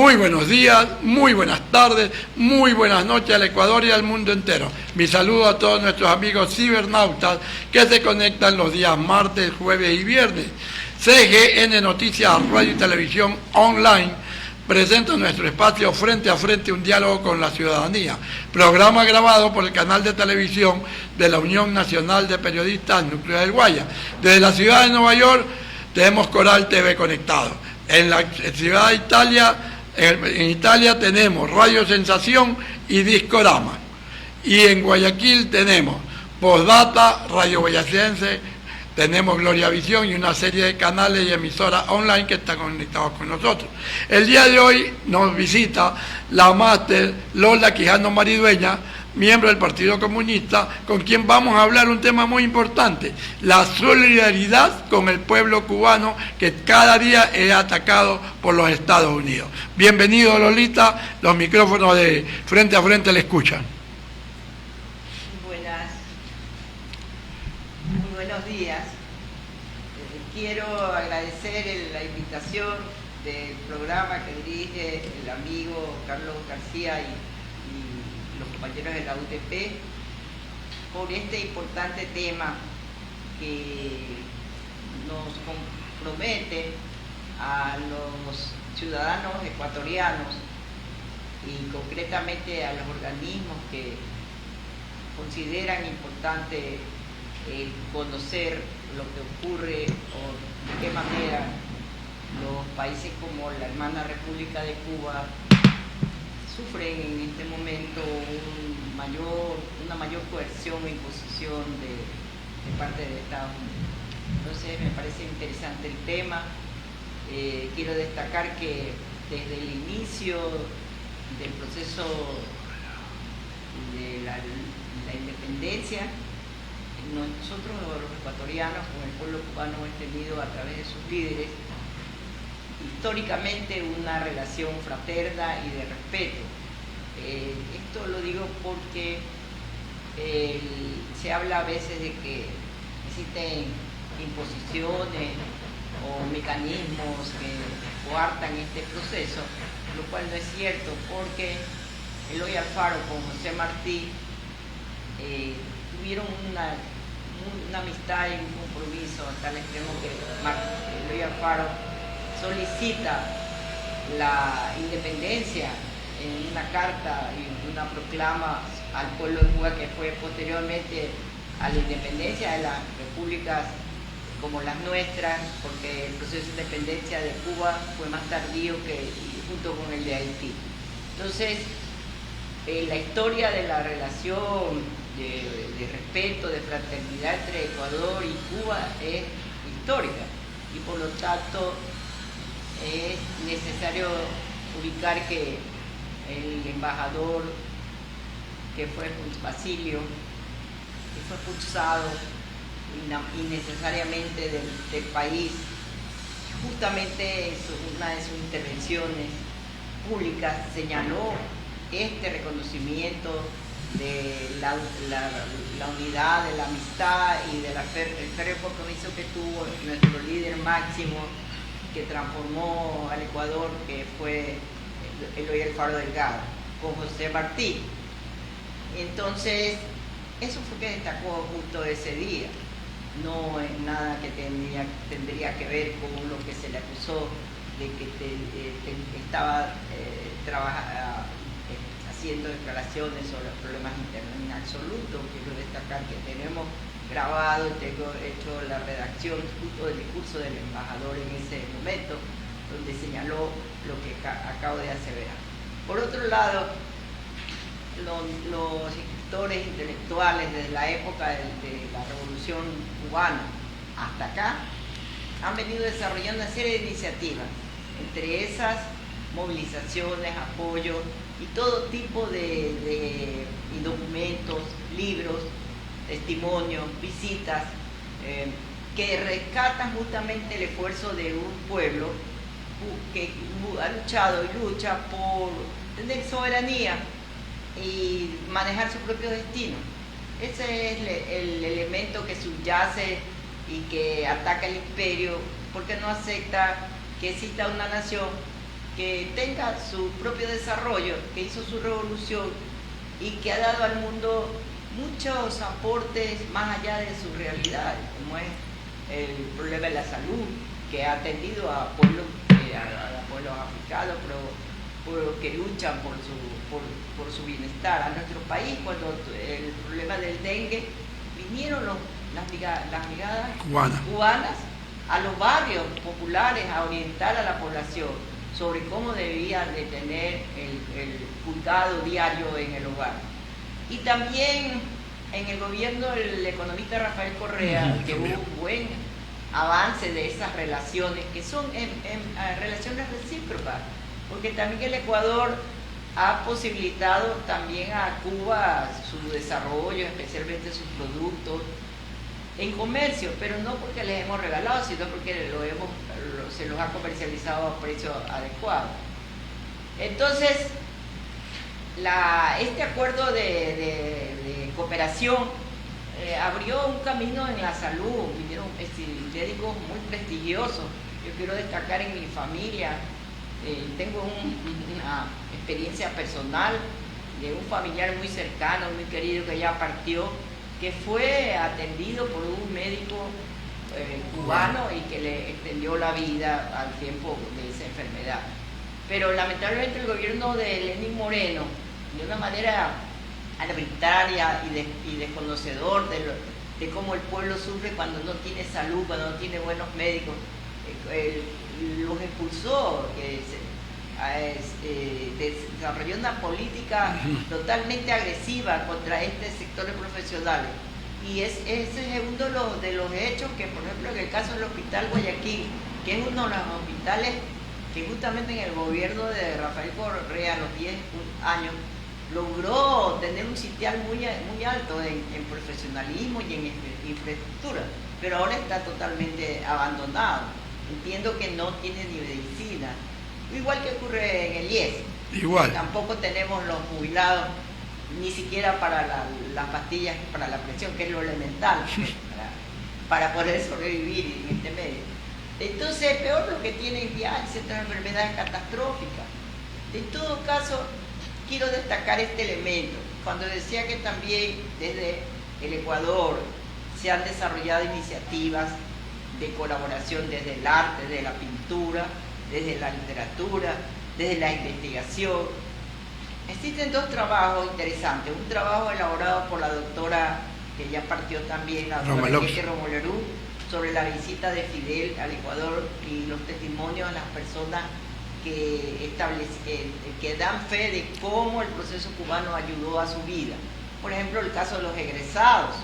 Muy buenos días, muy buenas tardes, muy buenas noches al Ecuador y al mundo entero. Mi saludo a todos nuestros amigos cibernautas que se conectan los días martes, jueves y viernes. CGN Noticias, Radio y Televisión Online presenta nuestro espacio Frente a Frente, un diálogo con la ciudadanía. Programa grabado por el canal de televisión de la Unión Nacional de Periodistas Núcleo del Guaya. Desde la ciudad de Nueva York tenemos Coral TV conectado. En la ciudad de Italia, en Italia tenemos Radio Sensación y Discorama. Y en Guayaquil tenemos Postdata, Radio Guayacense, tenemos Gloria Visión y una serie de canales y emisoras online que están conectados con nosotros. El día de hoy nos visita la máster Lola Quijano Maridueña, miembro del Partido Comunista, con quien vamos a hablar un tema muy importante, la solidaridad con el pueblo cubano que cada día es atacado por los Estados Unidos. Bienvenido, Lolita, los micrófonos de Frente a Frente le escuchan. Muy buenos días. Quiero agradecer la invitación del programa que dirige el amigo Carlos García y los compañeros de la UTP por este importante tema que nos compromete a los ciudadanos ecuatorianos y concretamente a los organismos que consideran importante conocer lo que ocurre o de qué manera los países como la hermana República de Cuba sufren en este momento una mayor coerción e imposición de parte de Estados Unidos. Entonces me parece interesante el tema. Quiero destacar que desde el inicio del proceso de la independencia, nosotros los ecuatorianos con el pueblo cubano hemos tenido a través de sus líderes históricamente una relación fraterna y de respeto. Esto lo digo porque se habla a veces de que existen imposiciones o mecanismos que coartan este proceso, lo cual no es cierto, porque Eloy Alfaro con José Martí tuvieron una amistad y un compromiso hasta el extremo que Eloy Alfaro solicita la independencia en una carta y una proclama al pueblo de Cuba, que fue posteriormente a la independencia de las repúblicas como las nuestras, porque el proceso de independencia de Cuba fue más tardío junto con el de Haití. Entonces, la historia de la relación de respeto, de fraternidad entre Ecuador y Cuba es histórica y por lo tanto es necesario ubicar que el embajador que fue Basilio, que fue expulsado innecesariamente del país, justamente en una de sus intervenciones públicas señaló este reconocimiento de la unidad, de la amistad y del férreo compromiso que tuvo nuestro líder máximo que transformó al Ecuador, que fue Eloy Alfaro Delgado, con José Martí. Entonces, eso fue que destacó justo ese día. No es nada que tendría que ver con lo que se le acusó de que estaba haciendo declaraciones sobre los problemas internos. En absoluto. Quiero destacar que tenemos grabado, tengo hecho la redacción justo del discurso del embajador en ese momento, donde señaló lo que acabo de aseverar. Por otro lado, los escritores intelectuales desde la época de la Revolución Cubana hasta acá han venido desarrollando una serie de iniciativas, entre esas movilizaciones, apoyo y todo tipo de documentos, libros, testimonios, visitas, que rescatan justamente el esfuerzo de un pueblo que ha luchado y lucha por tener soberanía y manejar su propio destino. Ese es el elemento que subyace y que ataca el imperio, porque no acepta que exista una nación que tenga su propio desarrollo, que hizo su revolución y que ha dado al mundo muchos aportes más allá de su realidad, como es el problema de la salud, que ha atendido a pueblos africanos, pero que luchan por su bienestar. A nuestro país, cuando el problema del dengue, vinieron las brigadas cubanas a los barrios populares a orientar a la población sobre cómo debían de tener el cuidado diario en el hogar. Y también en el gobierno del economista Rafael Correa, que hubo un buen avance de esas relaciones, que son relaciones recíprocas, porque también el Ecuador ha posibilitado también a Cuba su desarrollo, especialmente sus productos en comercio, pero no porque les hemos regalado, sino porque se los ha comercializado a precio adecuado. Entonces, este acuerdo de cooperación abrió un camino en la salud, vinieron médicos muy prestigiosos. Yo quiero destacar en mi familia, tengo una experiencia personal de un familiar muy cercano, muy querido, que ya partió, que fue atendido por un médico cubano y que le extendió la vida al tiempo de esa enfermedad. Pero lamentablemente el gobierno de Lenín Moreno, de una manera arbitraria y desconocedor de cómo el pueblo sufre cuando no tiene salud, cuando no tiene buenos médicos, los expulsó, desarrolló una política totalmente agresiva contra este sector de profesionales. Y ese es uno de los hechos que, por ejemplo, en el caso del Hospital Guayaquil, que es uno de los hospitales que justamente en el gobierno de Rafael Correa, a los 10 años, logró tener un sitial muy alto en profesionalismo y en infraestructura, pero ahora está totalmente abandonado. Entiendo que no tiene ni medicina, igual que ocurre en el IES. Igual. Tampoco tenemos los jubilados, ni siquiera para las pastillas para la presión, que es lo elemental para poder sobrevivir en este medio. Entonces, peor lo que tienen ya ciertas enfermedades catastróficas. En todo caso, quiero destacar este elemento. Cuando decía que también desde el Ecuador se han desarrollado iniciativas de colaboración desde el arte, desde la pintura, desde la literatura, desde la investigación. Existen dos trabajos interesantes. Un trabajo elaborado por la doctora, que ya partió también, la doctora Romolerú, sobre la visita de Fidel al Ecuador y los testimonios de las personas que dan fe de cómo el proceso cubano ayudó a su vida. Por ejemplo, el caso de los egresados,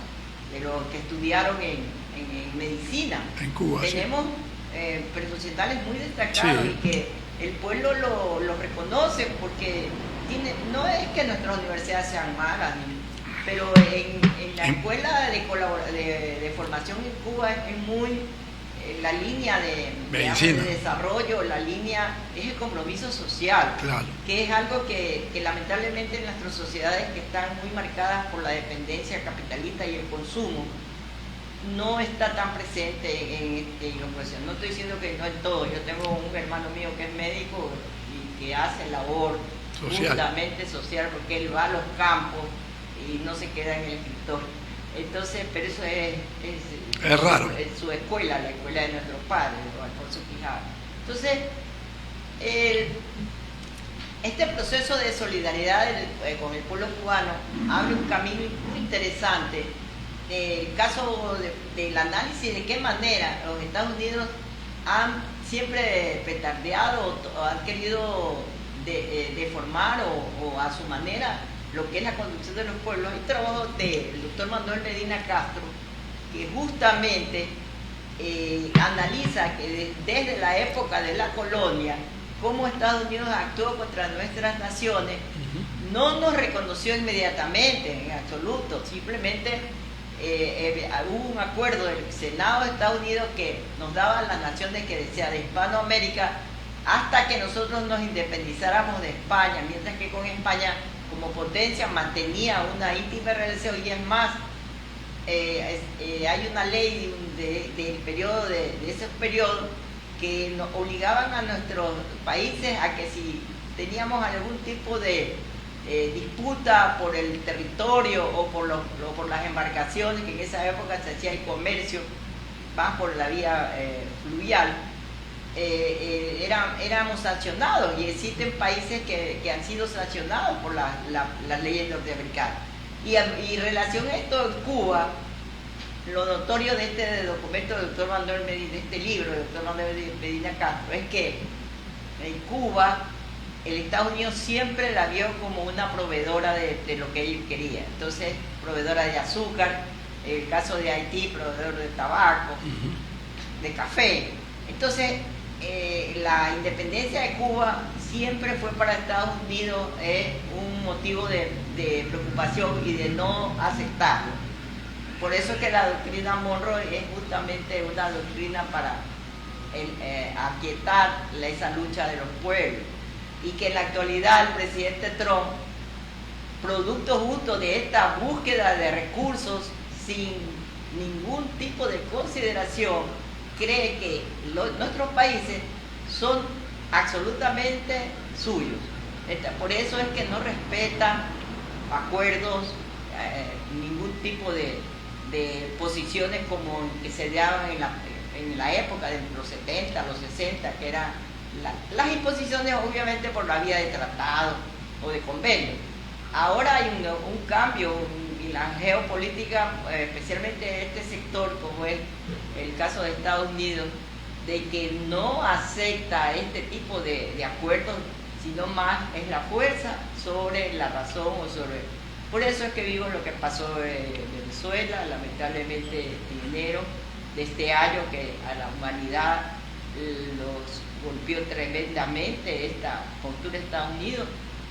de los que estudiaron en medicina. En Cuba, tenemos profesionales muy destacados, y que el pueblo lo reconoce, porque no es que nuestras universidades sean malas, pero en la escuela de formación en Cuba es muy la línea de desarrollo, la línea es el compromiso social, claro, que es algo que lamentablemente en nuestras sociedades que están muy marcadas por la dependencia capitalista y el consumo, no está tan presente en los profesionales. No estoy diciendo que no en todo. Yo tengo un hermano mío que es médico y que hace labor justamente social, porque él va a los campos y no se queda en el escritorio. Entonces, pero eso es raro. Es su escuela, la escuela de nuestros padres, Alfonso Quijada. Entonces, este proceso de solidaridad con el pueblo cubano abre un camino muy interesante. El caso del análisis de qué manera los Estados Unidos han siempre petardeado o han querido deformar o a su manera lo que es la conducción de los pueblos. Hay trabajo del doctor Manuel Medina Castro, que justamente analiza que desde la época de la colonia, cómo Estados Unidos actuó contra nuestras naciones. No nos reconoció inmediatamente, en absoluto, simplemente hubo un acuerdo del Senado de Estados Unidos que nos daba las naciones que decía de Hispanoamérica hasta que nosotros nos independizáramos de España, mientras que con España como potencia mantenía una íntima relación. Y es más, hay una ley del periodo de esos periodos que nos obligaban a nuestros países a que si teníamos algún tipo de disputa por el territorio o por las embarcaciones, que en esa época se hacía el comercio más por la vía fluvial, éramos sancionados, y existen países que han sido sancionados por las leyes norteamericanas. Y en relación a esto, en Cuba, lo notorio de este documento del doctor Manuel Medina, de este libro del doctor Manuel Medina Castro, es que en Cuba el Estados Unidos siempre la vio como una proveedora de lo que ellos querían. Entonces, proveedora de azúcar, en el caso de Haití, proveedor de tabaco, de café. Entonces, la independencia de Cuba siempre fue para Estados Unidos un motivo de preocupación y de no aceptarlo. Por eso es que la doctrina Monroe es justamente una doctrina para aquietar esa lucha de los pueblos. Y que en la actualidad el presidente Trump, producto justo de esta búsqueda de recursos sin ningún tipo de consideración, cree que nuestros países son absolutamente suyos. Por eso es que no respeta acuerdos, ningún tipo de posiciones como que se daban en la época de los 70, los 60, que eran las imposiciones obviamente por la vía de tratado o de convenio. Ahora hay un cambio en la geopolítica, especialmente en este sector, como es el caso de Estados Unidos, de que no acepta este tipo de acuerdos, sino más es la fuerza sobre la razón o sobre... Por eso es que vimos lo que pasó en Venezuela, lamentablemente en enero de este año, que a la humanidad los golpeó tremendamente esta postura de Estados Unidos,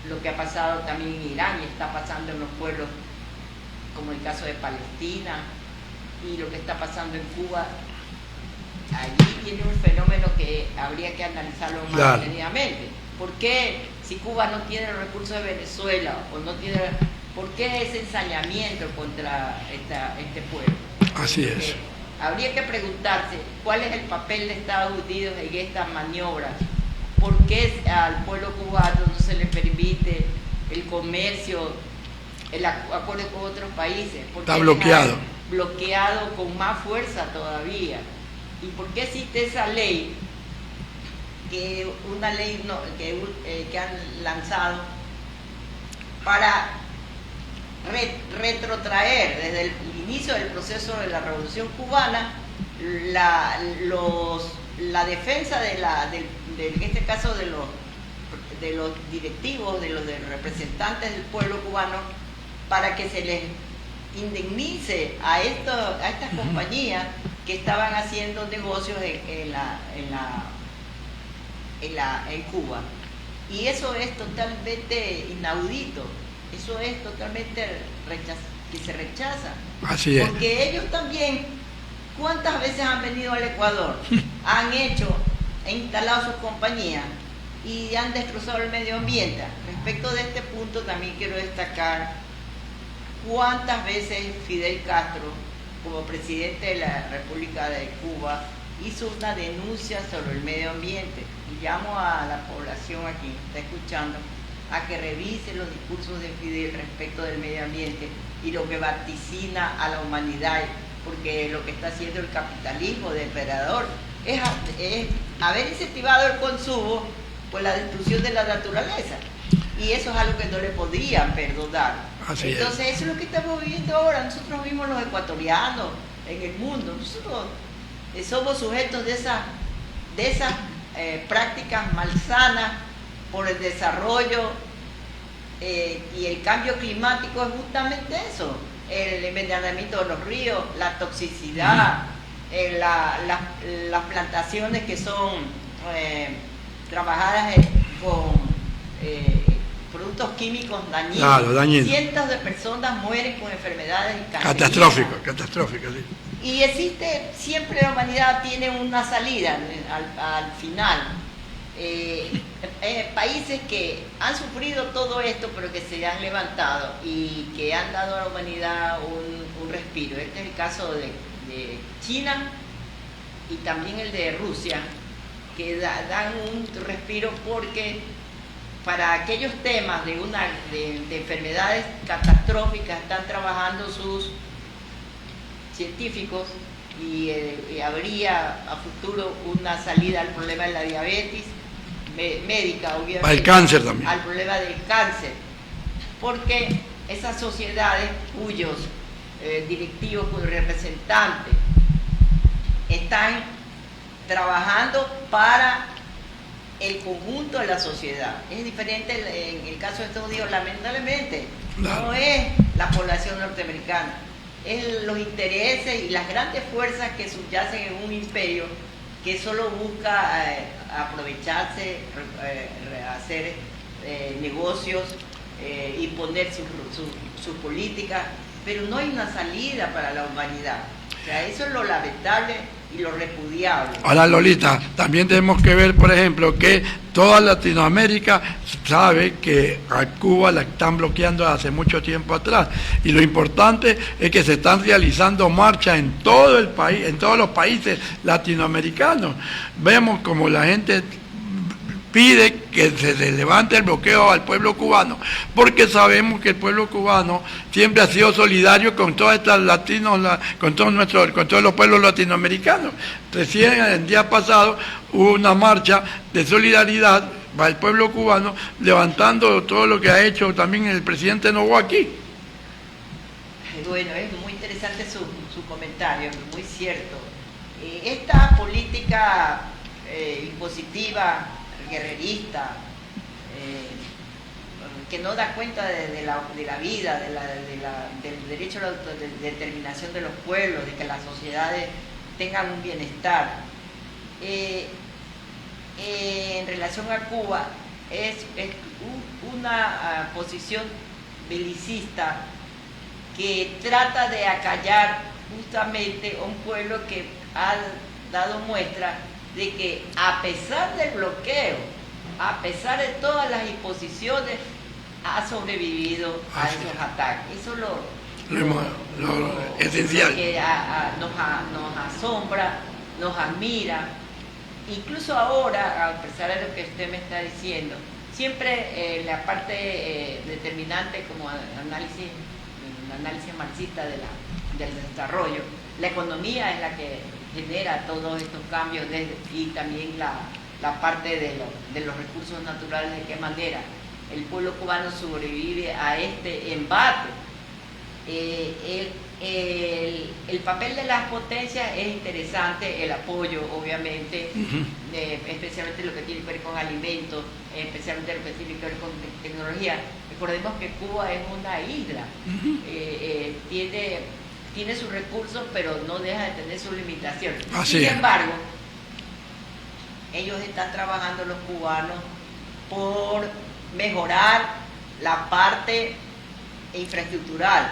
lo que ha pasado también en Irán y está pasando en los pueblos, como el caso de Palestina, y lo que está pasando en Cuba. Allí tiene un fenómeno que habría que analizarlo más detenidamente. ¿Por qué, si Cuba no tiene los recursos de Venezuela, o no tiene, por qué ese ensañamiento contra este pueblo? Así es. Habría que preguntarse cuál es el papel de Estados Unidos en estas maniobras. ¿Por qué al pueblo cubano no se le permite el comercio, el acuerdo con otros países? Está bloqueado. Bloqueado con más fuerza todavía. ¿Y por qué existe esa ley? Una ley que han lanzado para retrotraer desde el inicio del proceso de la Revolución Cubana la defensa en este caso de los directivos, de los representantes del pueblo cubano, para que se les indemnice a estas compañías que estaban haciendo negocios en Cuba. Y eso es totalmente inaudito. Eso es totalmente que se rechaza. Así es. Porque ellos también, ¿cuántas veces han venido al Ecuador? Han instalado sus compañías y han destrozado el medio ambiente. Respecto de este punto también quiero destacar cuántas veces Fidel Castro, como presidente de la República de Cuba, hizo una denuncia sobre el medio ambiente. Y llamo a la población aquí que está escuchando a que revise los discursos de Fidel respecto del medio ambiente y lo que vaticina a la humanidad, porque lo que está haciendo el capitalismo depredador es haber incentivado el consumo por la destrucción de la naturaleza, y eso es algo que no le podrían perdonar. Entonces eso es lo que estamos viviendo ahora. Nosotros vivimos los ecuatorianos en el mundo, nosotros somos sujetos de esas prácticas malsanas por el desarrollo y el cambio climático. Es justamente eso, el envenenamiento de los ríos, la toxicidad, las plantaciones que son trabajadas con productos químicos dañinos. Claro, dañinos. Cientos de personas mueren con enfermedades catastróficas, sí. Y existe, siempre la humanidad tiene una salida al final. Países que han sufrido todo esto, pero que se han levantado y que han dado a la humanidad un respiro. Este es el caso de China y también el de Rusia, que dan un respiro, porque para aquellos temas de enfermedades catastróficas están trabajando sus científicos y habría a futuro una salida al problema de la diabetes médica, obviamente, al cáncer también, al problema del cáncer, porque esas sociedades cuyos directivos, cuyos representantes están trabajando para el conjunto de la sociedad. Es diferente en el caso de Estados Unidos, lamentablemente, claro. No es la población norteamericana, es los intereses y las grandes fuerzas que subyacen en un imperio que solo busca aprovecharse, hacer negocios, imponer sus políticas, pero no hay una salida para la humanidad. O sea, eso es lo lamentable y lo repudiable. Ahora, Lolita, también tenemos que ver, por ejemplo, que toda Latinoamérica sabe que a Cuba la están bloqueando hace mucho tiempo atrás, y lo importante es que se están realizando marchas en todo el país, en todos los países latinoamericanos. Vemos como la gente pide que se le levante el bloqueo al pueblo cubano, porque sabemos que el pueblo cubano siempre ha sido solidario con todos estos latinos, con todos los pueblos latinoamericanos. Recién el día pasado hubo una marcha de solidaridad para el pueblo cubano, levantando todo lo que ha hecho también el presidente Noboa aquí. Bueno, es muy interesante su comentario, muy cierto. Esta política impositiva, guerrerista, que no da cuenta de la vida, del derecho a la autodeterminación de los pueblos, de que las sociedades tengan un bienestar. En relación a Cuba, es una posición belicista que trata de acallar justamente a un pueblo que ha dado muestra de que, a pesar del bloqueo, a pesar de todas las imposiciones, ha sobrevivido a esos ataques. Eso es lo esencial, que nos asombra, nos admira. Incluso ahora, a pesar de lo que usted me está diciendo, siempre la parte determinante como análisis marxista del desarrollo, la economía es la que genera todos estos cambios, y también la parte de los recursos naturales, de qué manera el pueblo cubano sobrevive a este embate. El papel de las potencias es interesante, el apoyo, obviamente, especialmente lo que tiene que ver con alimentos, especialmente lo que tiene que ver con tecnología. Recordemos que Cuba es una isla, tiene sus recursos, pero no deja de tener sus limitaciones. Sin embargo, ellos están trabajando, los cubanos, por mejorar la parte infraestructural.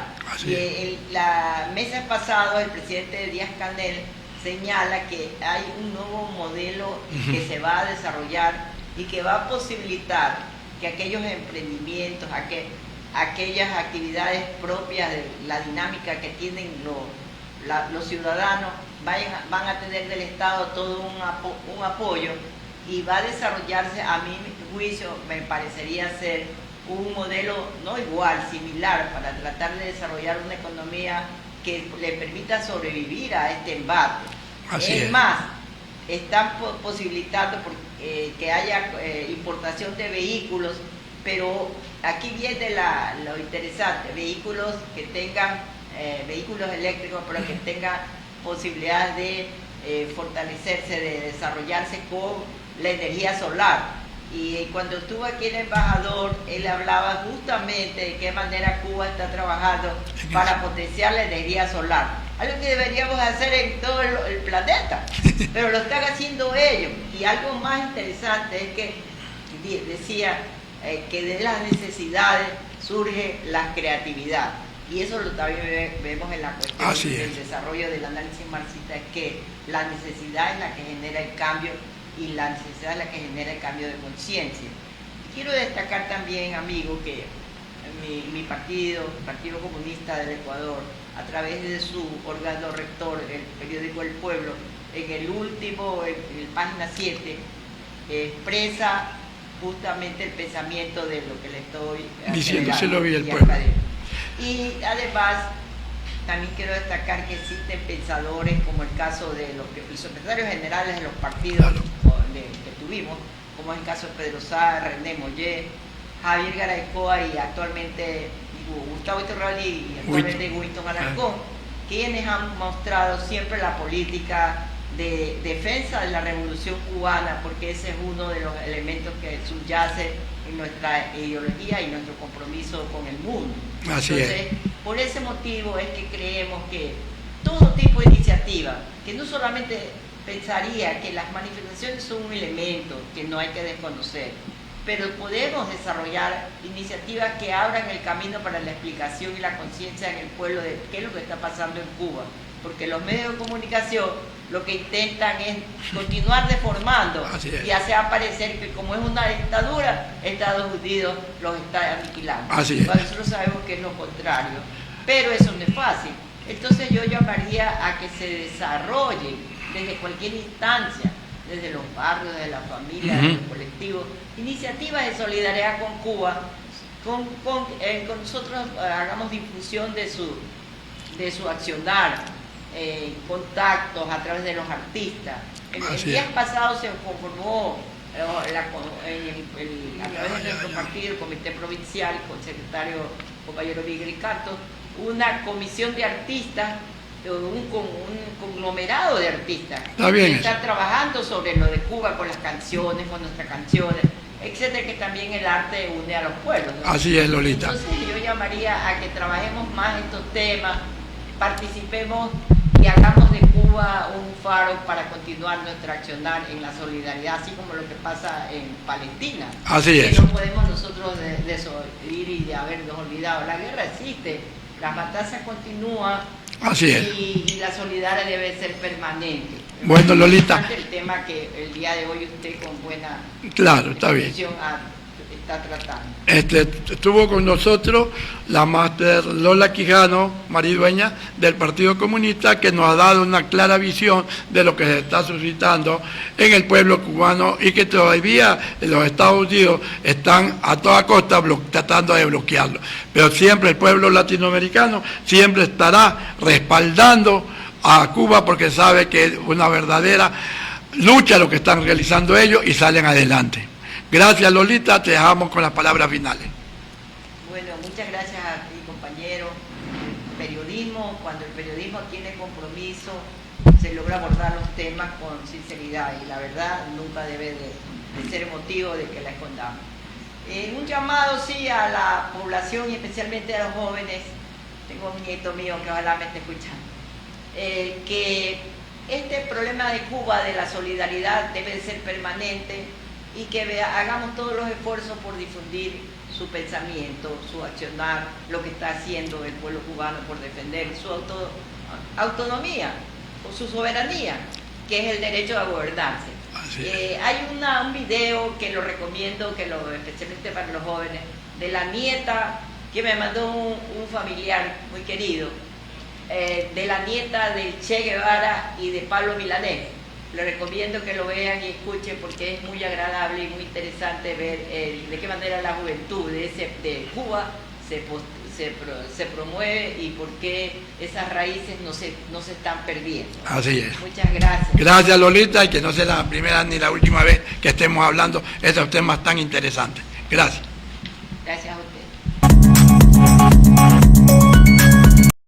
La meses pasados el presidente Díaz-Canel señala que hay un nuevo modelo que se va a desarrollar y que va a posibilitar que aquellos emprendimientos, aquellas actividades propias de la dinámica que tienen los ciudadanos van a tener del Estado todo un apoyo, y va a desarrollarse, a mi juicio, me parecería ser un modelo no igual, similar, para tratar de desarrollar una economía que le permita sobrevivir a este embate. Es más, están posibilitando que haya importación de vehículos, pero aquí viene lo interesante: vehículos que tengan vehículos eléctricos, pero que tengan posibilidad de fortalecerse, de desarrollarse con la energía solar. Y cuando estuvo aquí el embajador, él hablaba justamente de qué manera Cuba está trabajando para potenciar la energía solar, algo que deberíamos hacer en todo el planeta, pero lo están haciendo ellos. Y algo más interesante es que decía que de las necesidades surge la creatividad, y eso también vemos en la cuestión del desarrollo del análisis marxista, es que la necesidad es la que genera el cambio, y la necesidad es la que genera el cambio de conciencia. Quiero destacar también, amigo, que mi partido, el Partido Comunista del Ecuador, a través de su órgano rector, el periódico El Pueblo, en el último, en página 7, expresa justamente el pensamiento de lo que le estoy diciendo, se lo vi el y pueblo. Y además, también quiero destacar que existen pensadores, como el caso de los secretarios generales de los partidos que tuvimos, como es el caso de Pedro Sá, René Mollé, Javier Garaycoa y actualmente Gustavo Iturralde y actualmente Winston Alarcón, quienes han mostrado siempre la política de defensa de la revolución cubana, porque ese es uno de los elementos que subyace en nuestra ideología y nuestro compromiso con el mundo. Entonces, por ese motivo es que creemos que todo tipo de iniciativa, que no solamente pensaría que las manifestaciones son un elemento que no hay que desconocer, pero podemos desarrollar iniciativas que abran el camino para la explicación y la conciencia en el pueblo de qué es lo que está pasando en Cuba, porque los medios de comunicación lo que intentan es continuar deformando y hacer aparecer que como es una dictadura, Estados Unidos los está aniquilando. Nosotros sabemos que es lo contrario, pero eso no es fácil. Entonces yo llamaría a que se desarrolle desde cualquier instancia, desde los barrios, desde la familia, desde los colectivos, iniciativas de solidaridad con Cuba, con nosotros hagamos difusión de su accionar, contactos a través de los artistas. El día pasado se conformó a través de nuestro partido, el Comité Provincial, con el secretario compañero Miguel Carto, una comisión de artistas, un conglomerado de artistas que están trabajando sobre lo de Cuba con las canciones, con nuestras canciones, etcétera, que también el arte une a los pueblos, ¿no? Así es, Lolita. Entonces yo llamaría a que trabajemos más estos temas, participemos y hagamos de Cuba un faro para continuar nuestra accionar en la solidaridad, así como lo que pasa en Palestina. Así es. Que no podemos nosotros desoír y de habernos olvidado. La guerra existe, la matanza continúa. Así es. Y la solidaridad debe ser permanente. Bueno, Lolita. Es el tema que el día de hoy usted con buena está bien. Está tratando. Estuvo con nosotros la máster Lola Quijano, maridueña del Partido Comunista, que nos ha dado una clara visión de lo que se está suscitando en el pueblo cubano y que todavía en los Estados Unidos están a toda costa tratando de bloquearlo. Pero siempre el pueblo latinoamericano siempre estará respaldando a Cuba porque sabe que es una verdadera lucha lo que están realizando ellos y salen adelante. Gracias, Lolita, te dejamos con las palabras finales. Bueno, muchas gracias a ti, compañero. Periodismo, cuando el periodismo tiene compromiso, se logra abordar los temas con sinceridad y la verdad nunca debe de ser motivo de que la escondamos. Un llamado, sí, a la población y especialmente a los jóvenes. Tengo un nieto mío que ojalá me esté escuchando. Que este problema de Cuba, de la solidaridad, debe ser permanente y que hagamos todos los esfuerzos por difundir su pensamiento, su accionar, lo que está haciendo el pueblo cubano por defender su autonomía o su soberanía, que es el derecho a gobernarse. Hay un video que lo recomiendo, especialmente para los jóvenes, de la nieta que me mandó un familiar muy querido, de la nieta de Che Guevara y de Pablo Milanés. Le recomiendo que lo vean y escuchen porque es muy agradable y muy interesante ver de qué manera la juventud de Cuba se promueve y por qué esas raíces no se están perdiendo. Así es. Muchas gracias. Gracias, Lolita, y que no sea la primera ni la última vez que estemos hablando de estos temas tan interesantes. Gracias. Gracias a usted.